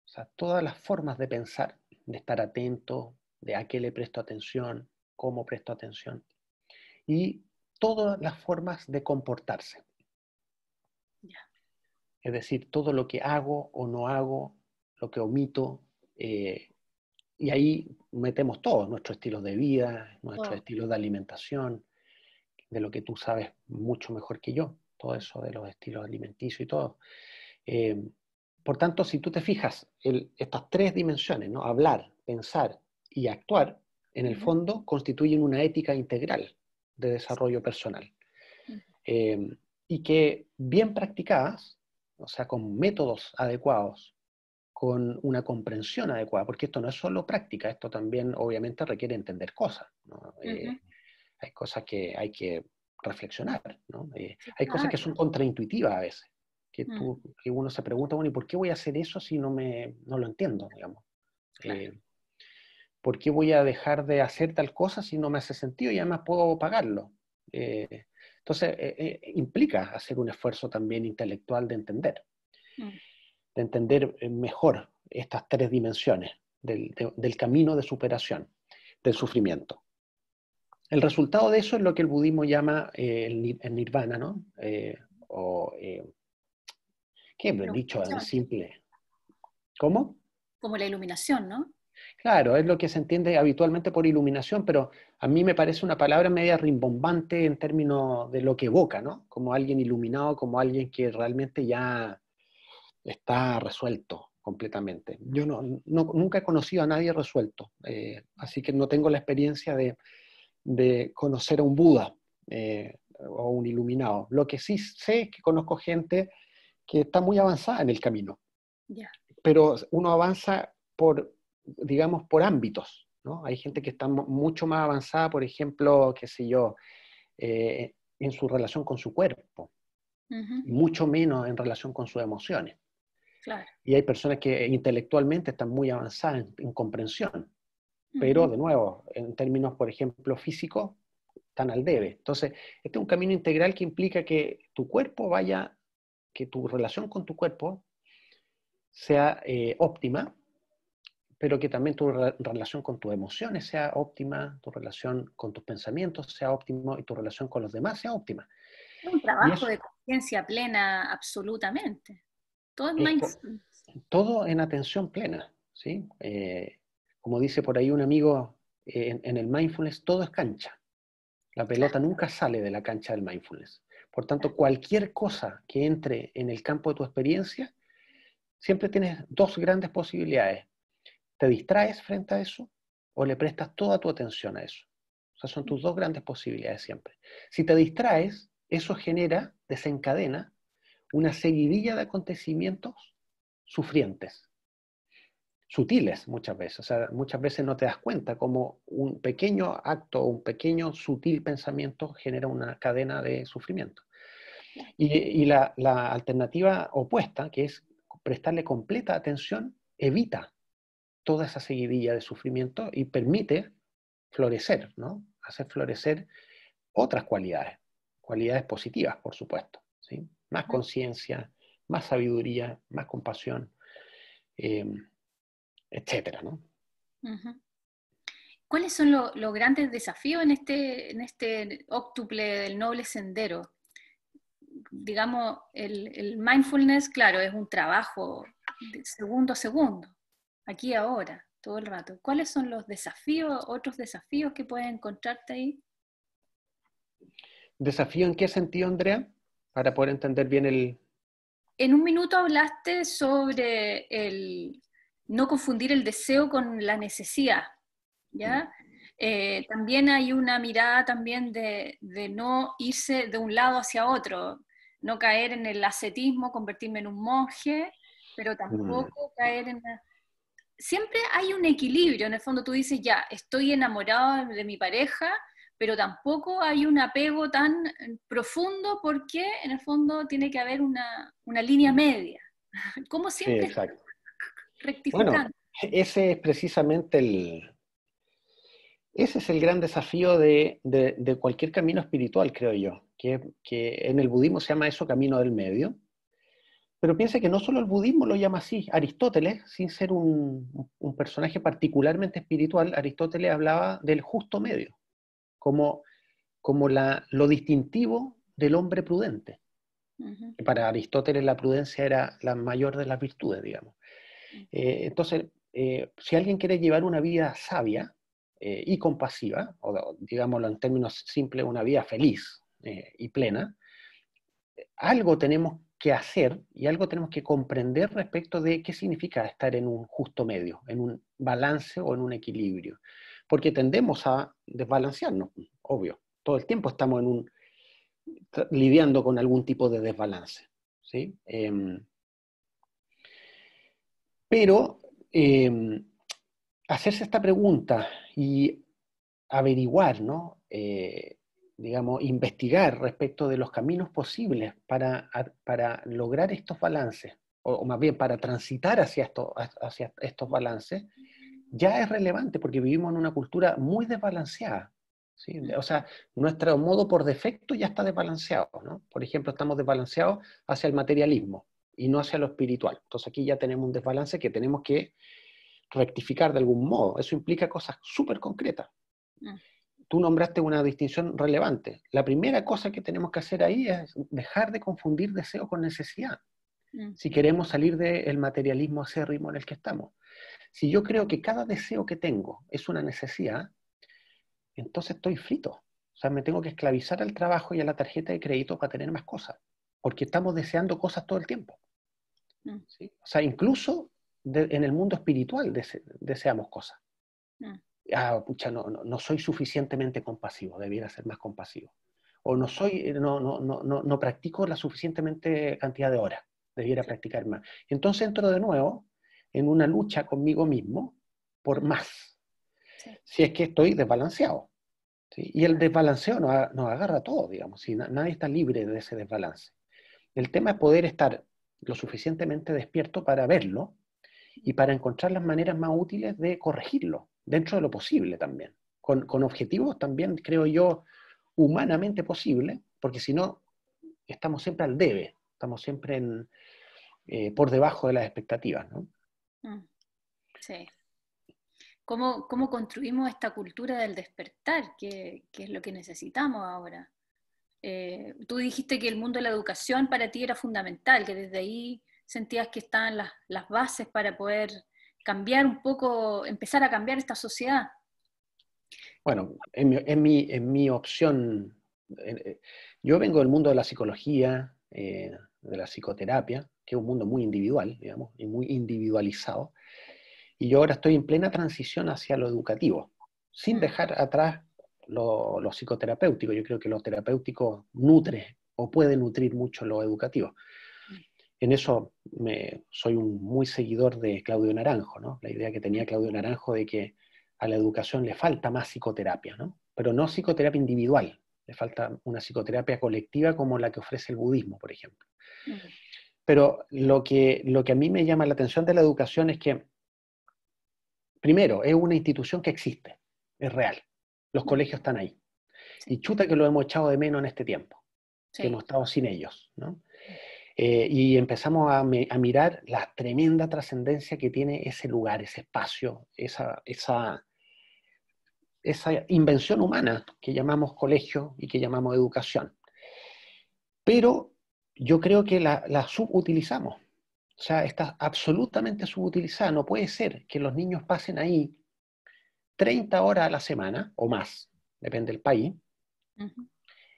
o sea, todas las formas de pensar, de estar atento, de a qué le presto atención, cómo presto atención, y todas las formas de comportarse. Ya. Es decir, todo lo que hago o no hago, lo que omito, y ahí metemos todos nuestros estilos de vida, nuestros estilos de alimentación, de lo que tú sabes mucho mejor que yo, todo eso de los estilos alimenticios y todo. Por tanto, si tú te fijas, estas 3 dimensiones, ¿no? Hablar, pensar y actuar, en el fondo constituyen una ética integral de desarrollo personal. Y que bien practicadas, o sea, con métodos adecuados, con una comprensión adecuada, porque esto no es solo práctica, esto también obviamente requiere entender cosas, ¿no? Hay cosas que hay que reflexionar, ¿no? Sí, Hay cosas que claro. son contraintuitivas a veces, que uno se pregunta, bueno, ¿y por qué voy a hacer eso si no lo entiendo, digamos? Claro. ¿Por qué voy a dejar de hacer tal cosa si no me hace sentido y además puedo pagarlo? Entonces, implica hacer un esfuerzo también intelectual de entender mejor estas 3 dimensiones del camino de superación del sufrimiento. El resultado de eso es lo que el budismo llama el nirvana, ¿no? ¿Qué he dicho en simple? ¿Cómo? Como la iluminación, ¿no? Claro, es lo que se entiende habitualmente por iluminación, pero a mí me parece una palabra media rimbombante en términos de lo que evoca, ¿no? Como alguien iluminado, como alguien que realmente ya está resuelto completamente. Yo nunca he conocido a nadie resuelto, así que no tengo la experiencia de conocer a un Buda o un iluminado. Lo que sí sé es que conozco gente que está muy avanzada en el camino, pero uno avanza digamos, por ámbitos, ¿no? Hay gente que está mucho más avanzada, por ejemplo, qué sé yo, en su relación con su cuerpo, mucho menos en relación con sus emociones. Claro. Y hay personas que intelectualmente están muy avanzadas en comprensión, pero de nuevo, en términos, por ejemplo, físicos, están al debe. Entonces, este es un camino integral que implica que tu cuerpo que tu relación con tu cuerpo sea óptima, pero que también tu relación con tus emociones sea óptima, tu relación con tus pensamientos sea óptima y tu relación con los demás sea óptima. Es un Y trabajo eso de conciencia plena, absolutamente. Todo es es mindfulness. todo en atención plena, ¿sí? Como dice por ahí un amigo, en el mindfulness todo es cancha. La pelota nunca sale de la cancha del mindfulness. Por tanto, cualquier cosa que entre en el campo de tu experiencia, siempre tienes 2 grandes posibilidades. ¿Te distraes frente a eso o le prestas toda tu atención a eso? O sea, son tus 2 grandes posibilidades siempre. Si te distraes, eso desencadena una seguidilla de acontecimientos sufrientes, sutiles muchas veces. O sea, muchas veces no te das cuenta cómo un pequeño acto o un pequeño sutil pensamiento genera una cadena de sufrimiento. Y la alternativa opuesta, que es prestarle completa atención, evita toda esa seguidilla de sufrimiento y permite florecer, ¿no? Hacer florecer otras cualidades positivas, por supuesto, ¿sí? Más conciencia, más sabiduría, más compasión, etcétera, ¿no? Ujú. ¿Cuáles son los grandes desafíos en este óctuple del noble sendero? Digamos, el mindfulness, claro, es un trabajo de segundo a segundo, aquí y ahora, todo el rato. ¿Cuáles son los desafíos, otros desafíos que puedes encontrarte ahí? ¿Desafío en qué sentido, Andrea? Para poder entender bien el... En un minuto hablaste sobre el no confundir el deseo con la necesidad, ¿ya? También hay una mirada también de no irse de un lado hacia otro, no caer en el ascetismo, convertirme en un monje, pero Mm, tampoco caer en... Siempre hay un equilibrio, en el fondo tú dices, ya, estoy enamorado de mi pareja, pero tampoco hay un apego tan profundo porque en el fondo tiene que haber una línea media. Como sí, siempre exacto. Bueno, rectificando. ese es precisamente ese es el gran desafío de cualquier camino espiritual, creo yo, que en el budismo se llama eso camino del medio, pero piensa que no solo el budismo lo llama así, Aristóteles, sin ser un personaje particularmente espiritual, Aristóteles hablaba del justo medio, como, como lo distintivo del hombre prudente. Ujú, Para Aristóteles la prudencia era la mayor de las virtudes, digamos. Entonces, si alguien quiere llevar una vida sabia y compasiva, o digámoslo en términos simples, una vida feliz y plena, algo tenemos que hacer y algo tenemos que comprender respecto de qué significa estar en un justo medio, en un balance o en un equilibrio. Porque tendemos a desbalancearnos, obvio. Todo el tiempo estamos lidiando con algún tipo de desbalance. ¿Sí? Pero hacerse esta pregunta y averiguar, ¿no? Digamos, investigar respecto de los caminos posibles para lograr estos balances, o más bien para transitar hacia estos balances, ya es relevante porque vivimos en una cultura muy desbalanceada. ¿Sí? O sea, nuestro modo por defecto ya está desbalanceado, ¿no? Por ejemplo, estamos desbalanceados hacia el materialismo y no hacia lo espiritual. Entonces aquí ya tenemos un desbalance que tenemos que rectificar de algún modo. Eso implica cosas súper concretas. mm, Tú nombraste una distinción relevante. La primera cosa que tenemos que hacer ahí es dejar de confundir deseo con necesidad, mm, si queremos salir del materialismo acérrimo en el que estamos. Si yo creo que cada deseo que tengo es una necesidad, entonces estoy frito. O sea, me tengo que esclavizar al trabajo y a la tarjeta de crédito para tener más cosas, porque estamos deseando cosas todo el tiempo. mm, ¿Sí? O sea, incluso en el mundo espiritual deseamos cosas. mm. Ah, pucha, no soy suficientemente compasivo, debiera ser más compasivo. O no practico la suficientemente cantidad de horas, debiera practicar más. Entonces entro de nuevo en una lucha conmigo mismo por Mm, más, sí. si es que estoy desbalanceado. ¿Sí? Y el desbalanceo nos agarra a todos, digamos, si nadie está libre de ese desbalance. El tema es poder estar lo suficientemente despierto para verlo y para encontrar las maneras más útiles de corregirlo, dentro de lo posible también, con objetivos también, creo yo, humanamente posibles, porque si no, estamos siempre al debe, estamos siempre por debajo de las expectativas, ¿no? Mm, sí. ¿Cómo construimos esta cultura del despertar, que es lo que necesitamos ahora? Tú dijiste que el mundo de la educación para ti era fundamental, que desde ahí sentías que estaban las bases para poder cambiar un poco, empezar a cambiar esta sociedad. Bueno, en mi opción, yo vengo del mundo de la psicología, de la psicoterapia, que es un mundo muy individual, digamos, y muy individualizado, y yo ahora estoy en plena transición hacia lo educativo, sin Mm, dejar atrás lo psicoterapéutico. Yo creo que lo terapéutico nutre o puede nutrir mucho lo educativo. mm, En eso soy un muy seguidor de Claudio Naranjo, ¿no? La idea que tenía Claudio Naranjo de que a la educación le falta más psicoterapia, ¿no? Pero no psicoterapia individual, le falta una psicoterapia colectiva como la que ofrece el budismo, por ejemplo. mm, Pero lo que a mí me llama la atención de la educación es que, primero, es una institución que existe, es real. Los mm, colegios están ahí. sí, Y chuta que lo hemos echado de menos en este tiempo, que sí. hemos estado sin ellos, ¿no? Y empezamos a mirar la tremenda trascendencia que tiene ese lugar, ese espacio, esa invención humana que llamamos colegio y que llamamos educación. Pero yo creo que la subutilizamos. O sea, está absolutamente subutilizada. No puede ser que los niños pasen ahí 30 horas a la semana o más, depende del país,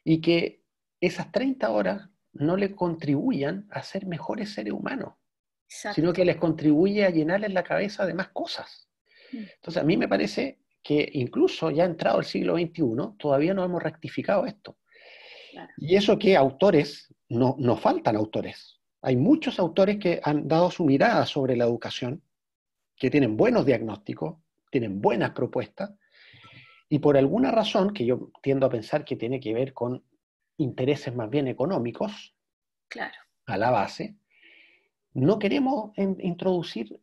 y que esas 30 horas no le contribuyan a ser mejores seres humanos, sino Exacto. que les contribuye a llenarles la cabeza de más cosas. Entonces, a mí me parece que incluso ya entrado el siglo XXI, todavía no hemos rectificado esto. Claro. Y eso que autores, no faltan autores. Hay muchos autores que han dado su mirada sobre la educación, que tienen buenos diagnósticos, tienen buenas propuestas, y por alguna razón, que yo tiendo a pensar que tiene que ver con intereses más bien económicos, Claro. a la base, no queremos introducir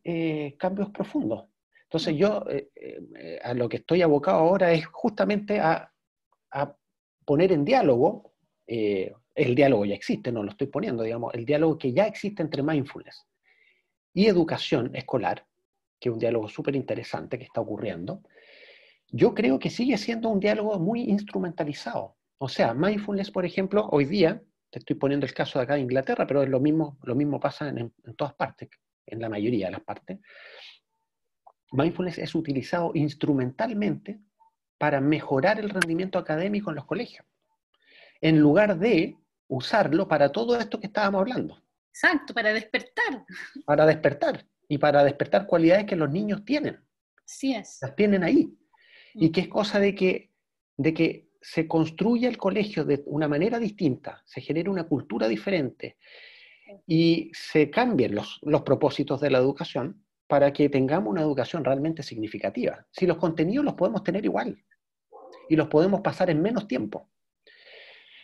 cambios profundos. Entonces yo a lo que estoy abocado ahora es justamente a poner en diálogo, el diálogo ya existe, no lo estoy poniendo, digamos, el diálogo que ya existe entre mindfulness y educación escolar, que es un diálogo súper interesante que está ocurriendo. Yo creo que sigue siendo un diálogo muy instrumentalizado. O sea, mindfulness, por ejemplo, hoy día, te estoy poniendo el caso de acá de Inglaterra, pero es lo mismo pasa en todas partes, en la mayoría de las partes. Mindfulness es utilizado instrumentalmente para mejorar el rendimiento académico en los colegios, en lugar de usarlo para todo esto que estábamos hablando. Exacto, para despertar. Para despertar, y para despertar cualidades que los niños tienen. Así es. Las tienen ahí. Y que es cosa de que se construya el colegio de una manera distinta, se genere una cultura diferente y se cambien los propósitos de la educación para que tengamos una educación realmente significativa. Si los contenidos los podemos tener igual y los podemos pasar en menos tiempo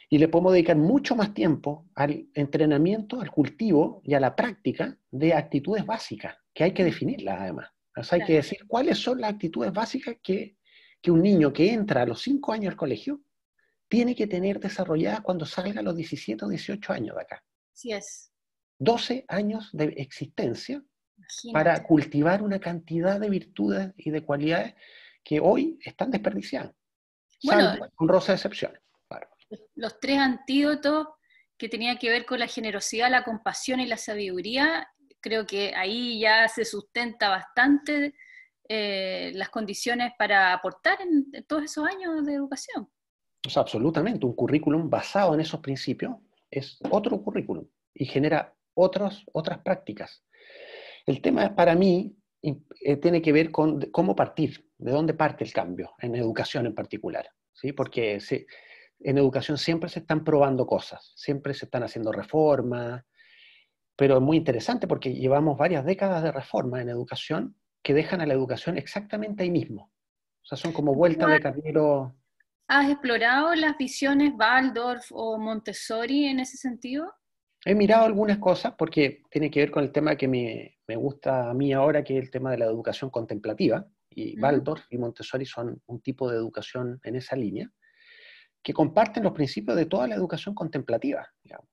y le podemos dedicar mucho más tiempo al entrenamiento, al cultivo y a la práctica de actitudes básicas, que hay que definirlas además. O sea, hay que Claro. decir cuáles son las actitudes básicas que un niño que entra a los 5 años al colegio tiene que tener desarrolladas cuando salga a los 17 o 18 años de acá. Así es. 12 años de existencia para Imagínate. cultivar una cantidad de virtudes y de cualidades que hoy están desperdiciadas, Bueno, salvo honrosas excepciones. Claro. los tres antídotos que tenían que ver con la generosidad, la compasión y la sabiduría, creo que ahí ya se sustenta bastante las condiciones para aportar en todos esos años de educación. O sea, absolutamente, un currículum basado en esos principios es otro currículum y genera otras prácticas. El tema para mí tiene que ver con cómo partir, de dónde parte el cambio, en educación en particular, ¿sí? Porque en educación siempre se están probando cosas, siempre se están haciendo reformas, pero es muy interesante porque llevamos varias décadas de reformas en educación que dejan a la educación exactamente ahí mismo. O sea, son como ¿Tú vueltas de carnero. has explorado las visiones Waldorf o Montessori en ese sentido? He mirado algunas cosas porque tiene que ver con el tema que me gusta a mí ahora, que es el tema de la educación contemplativa, y ¿Mm? Waldorf y Montessori son un tipo de educación en esa línea, que comparten los principios de toda la educación contemplativa, digamos,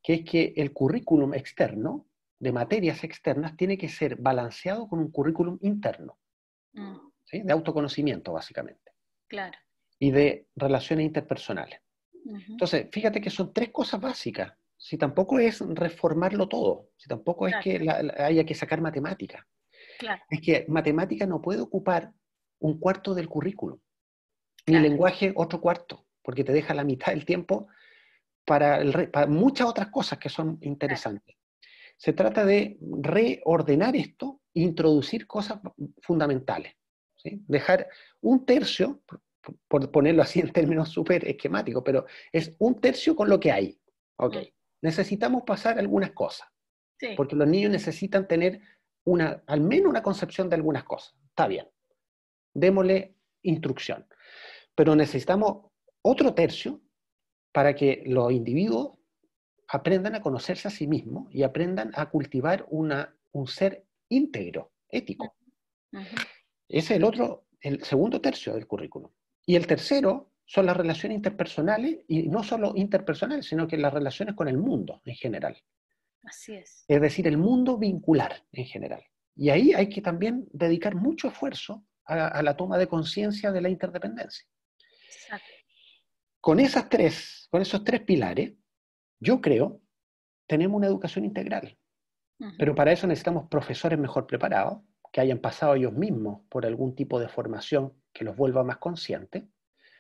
que es que el currículum externo, de materias externas, tiene que ser balanceado con un currículum interno, Mm, ¿sí? De autoconocimiento, básicamente, claro. y de relaciones interpersonales. Ujú, Entonces, fíjate que son tres cosas básicas. Si tampoco es reformarlo todo, si tampoco es claro, que haya que sacar matemática, claro, es que matemática no puede ocupar un cuarto del currículum, ni claro, lenguaje otro cuarto, porque te deja la mitad del tiempo para muchas otras cosas que son claro. interesantes. Se trata de reordenar esto e introducir cosas fundamentales, ¿sí? Dejar un tercio, por ponerlo así en términos súper esquemáticos, pero es un tercio con lo que hay. Ok, Mm, necesitamos pasar algunas cosas, sí, porque los niños necesitan tener al menos una concepción de algunas cosas. Está bien, démosle instrucción, pero necesitamos otro tercio para que los individuos aprendan a conocerse a sí mismos y aprendan a cultivar un ser íntegro, ético. ujú, Ese es el segundo tercio del currículum. Y el tercero son las relaciones interpersonales, y no solo interpersonales, sino que las relaciones con el mundo en general. Así es. Es decir, el mundo vincular en general. Y ahí hay que también dedicar mucho esfuerzo a la toma de conciencia de la interdependencia. Exacto. Con esos tres pilares, yo creo, tenemos una educación integral. Pero para eso necesitamos profesores mejor preparados, que hayan pasado ellos mismos por algún tipo de formación que los vuelva más conscientes,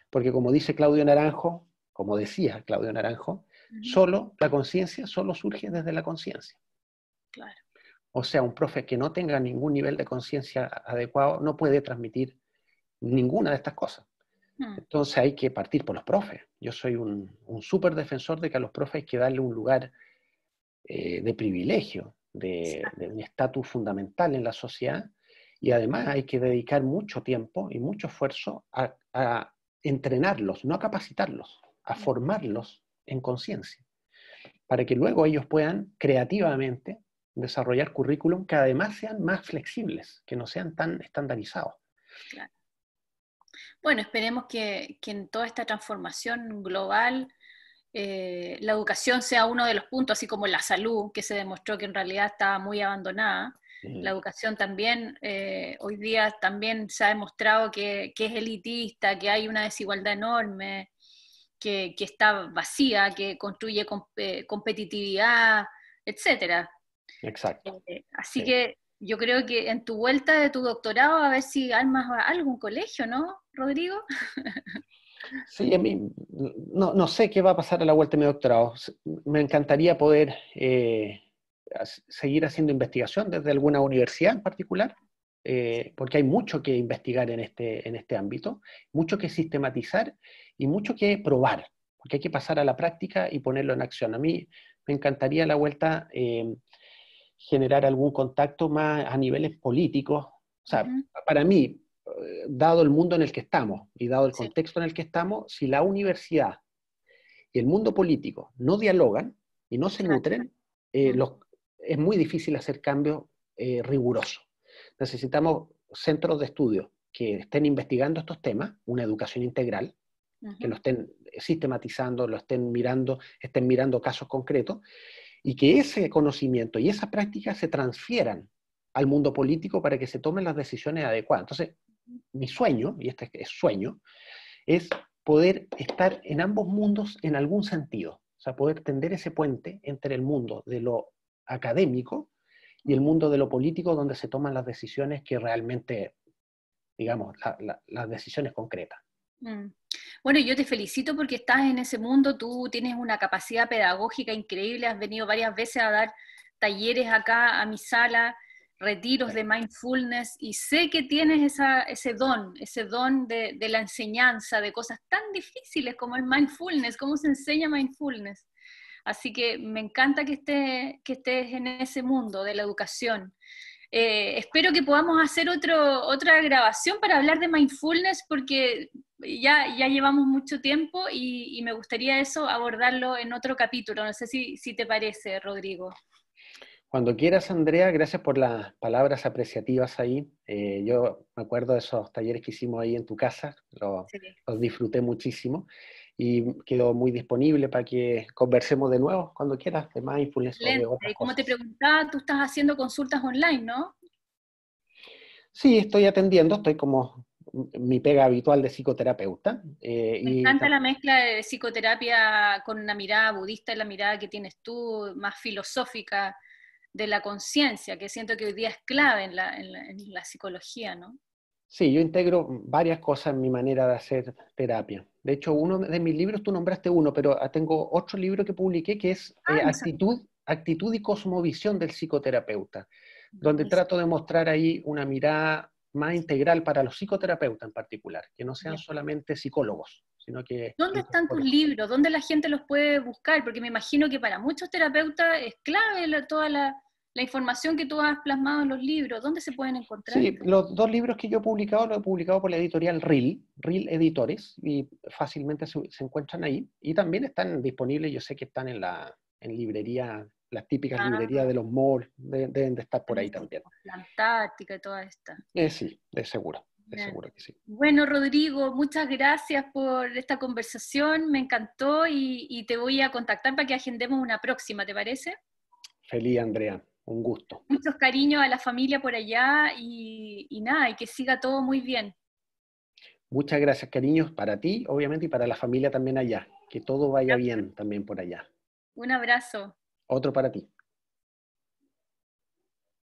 porque como dice Claudio Naranjo, como decía Claudio Naranjo, la conciencia solo surge desde la conciencia. Claro. O sea, un profe que no tenga ningún nivel de conciencia adecuado no puede transmitir ninguna de estas cosas. Entonces hay que partir por los profes. Yo soy un súper defensor de que a los profes hay que darle un lugar de privilegio, de un estatus fundamental en la sociedad, y además hay que dedicar mucho tiempo y mucho esfuerzo a entrenarlos, no a capacitarlos, a formarlos en conciencia, para que luego ellos puedan creativamente desarrollar currículum que además sean más flexibles, que no sean tan estandarizados. Claro. Bueno, esperemos que en toda esta transformación global la educación sea uno de los puntos, así como la salud, que se demostró que en realidad estaba muy abandonada. La educación también, hoy día también se ha demostrado que es elitista, que hay una desigualdad enorme, que está vacía, que construye competitividad, etcétera. Exacto. Así que yo creo que en tu vuelta de tu doctorado, a ver si armas algún colegio, ¿no, Rodrigo? Sí, a mí no sé qué va a pasar a la vuelta de mi doctorado. Me encantaría poder seguir haciendo investigación desde alguna universidad en particular, porque hay mucho que investigar en este ámbito, mucho que sistematizar y mucho que probar, porque hay que pasar a la práctica y ponerlo en acción. A mí me encantaría a la vuelta generar algún contacto más a niveles políticos. O sea, para mí, dado el mundo en el que estamos y dado el contexto en el que estamos, si la universidad y el mundo político no dialogan y no se nutren, es muy difícil hacer cambios rigurosos. Necesitamos centros de estudio que estén investigando estos temas, una educación integral, que lo estén sistematizando, lo estén mirando casos concretos, y que ese conocimiento y esa práctica se transfieran al mundo político para que se tomen las decisiones adecuadas. Entonces, mi sueño, y este es sueño, es poder estar en ambos mundos en algún sentido. O sea, poder tender ese puente entre el mundo de lo académico y el mundo de lo político, donde se toman las decisiones que realmente, digamos, las decisiones concretas. Bueno, yo te felicito porque estás en ese mundo, tú tienes una capacidad pedagógica increíble, has venido varias veces a dar talleres acá a mi sala, retiros de mindfulness, y sé que tienes ese don de la enseñanza de cosas tan difíciles como el mindfulness, cómo se enseña mindfulness. Así que me encanta que estés en ese mundo de la educación. Espero que podamos hacer otra grabación para hablar de mindfulness, porque ya llevamos mucho tiempo y me gustaría eso abordarlo en otro capítulo. No sé si te parece, Rodrigo. Cuando quieras, Andrea, gracias por las palabras apreciativas ahí. Yo me acuerdo de esos talleres que hicimos ahí en tu casa, los disfruté muchísimo y quedo muy disponible para que conversemos de nuevo cuando quieras, de mindfulness o de otras Y como te cosas. preguntaba, tú estás haciendo consultas online, ¿no? Sí, estoy atendiendo, estoy como mi pega habitual de psicoterapeuta. Me encanta la mezcla de psicoterapia con una mirada budista y la mirada que tienes tú, más filosófica de la conciencia, que siento que hoy día es clave en la psicología, ¿no? Sí, yo integro varias cosas en mi manera de hacer terapia. De hecho, uno de mis libros, tú nombraste uno, pero tengo otro libro que publiqué que es No sabía. Actitud y Cosmovisión del Psicoterapeuta, donde Buenísimo. trato de mostrar ahí una mirada más integral para los psicoterapeutas en particular, que no sean Bien. solamente psicólogos, sino que ¿Dónde están tus incorporen. libros? ¿Dónde la gente los puede buscar? Porque me imagino que para muchos terapeutas es clave toda la información que tú has plasmado en los libros. ¿Dónde se pueden encontrar? Sí, los dos libros que yo he publicado, los he publicado por la editorial RIL Editores, y fácilmente se encuentran ahí. Y también están disponibles, yo sé que están en librería, las típicas librerías de los malls, deben de estar por ahí también. La Antártica y toda esta. Sí, de Bien. seguro que sí. Bueno, Rodrigo, muchas gracias por esta conversación, me encantó y te voy a contactar para que agendemos una próxima, ¿te parece? Feliz, Andrea. Un gusto. Muchos cariños a la familia por allá y nada, y que siga todo muy bien. Muchas gracias, cariños, para ti, obviamente, y para la familia también allá. Que todo vaya bien también por allá. Un abrazo. Otro para ti.